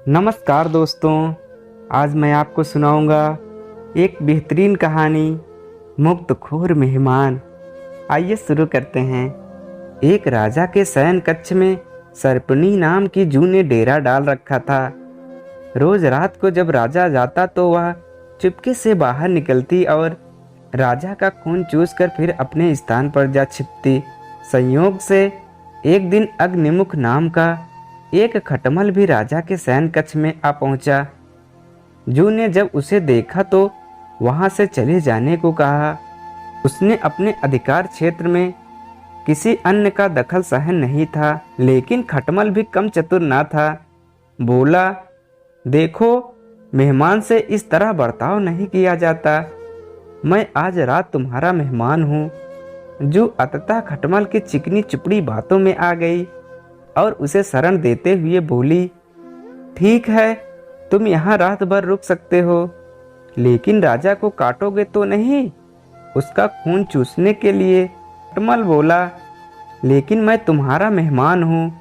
नमस्कार दोस्तों, आज मैं आपको सुनाऊंगा एक बेहतरीन कहानी, मुक्तखोर मेहमान। आइए शुरू करते हैं। एक राजा के शयन कक्ष में सर्पनी नाम की जू ने डेरा डाल रखा था। रोज रात को जब राजा जाता तो वह चुपके से बाहर निकलती और राजा का खून चूस कर फिर अपने स्थान पर जा छिपती। संयोग से एक दिन अग्निमुख नाम का एक खटमल भी राजा के शयन कक्ष में आ पहुंचा। जू ने जब उसे देखा तो वहां से चले जाने को कहा। उसने अपने अधिकार क्षेत्र में किसी अन्य का दखल सहन नहीं था, लेकिन खटमल भी कम चतुर ना था। बोला, देखो, मेहमान से इस तरह बर्ताव नहीं किया जाता। मैं आज रात तुम्हारा मेहमान हूँ। जू अतः खटमल की चिकनी चुपड़ी बातों में आ गई और उसे शरण देते हुए बोली, ठीक है, तुम यहाँ रात भर रुक सकते हो, लेकिन राजा को काटोगे तो नहीं, उसका खून चूसने के लिए। खटमल बोला, लेकिन मैं तुम्हारा मेहमान हूँ,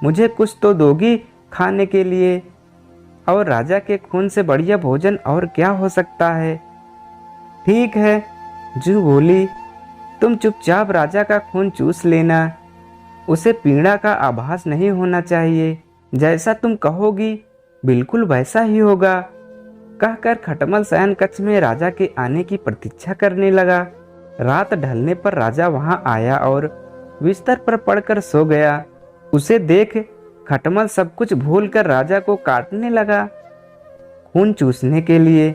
मुझे कुछ तो दोगी खाने के लिए, और राजा के खून से बढ़िया भोजन और क्या हो सकता है। ठीक है, जू बोली, तुम चुपचाप राजा का खून चूस लेना, उसे पीड़ा का आभास नहीं होना चाहिए। जैसा तुम कहोगी बिल्कुल वैसा ही होगा। कहकर खटमल शयन कक्ष में राजा के आने की प्रतीक्षा करने लगा। रात ढलने पर राजा वहां आया और बिस्तर पर पड़कर सो गया। उसे देख खटमल सब कुछ भूलकर राजा को काटने लगा, खून चूसने के लिए।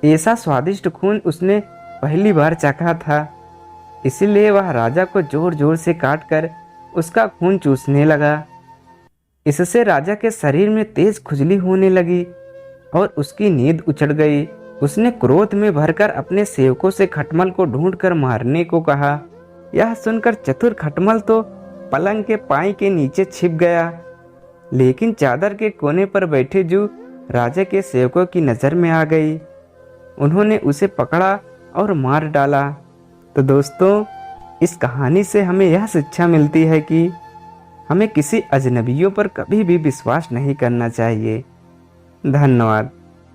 ऐसा स्वादिष्ट खून उसने पहली बार चखा था, इसीलिए वह राजा को जोर जोर से काटकर उसका खून चूसने लगा। इससे राजा के शरीर में तेज खुजली होने लगी और उसकी नींद उचड़ गई। उसने क्रोध में भरकर अपने सेवकों से खटमल को ढूंढकर मारने को कहा। यह सुनकर चतुर खटमल तो पलंग के पाई के नीचे छिप गया, लेकिन चादर के कोने पर बैठे जू राजा के सेवकों की नजर में आ गई। उन्होंने उसे पकड़ा और मार डाला। तो दोस्तों, इस कहानी से हमें यह शिक्षा मिलती है कि हमें किसी अजनबियों पर कभी भी विश्वास नहीं करना चाहिए। धन्यवाद।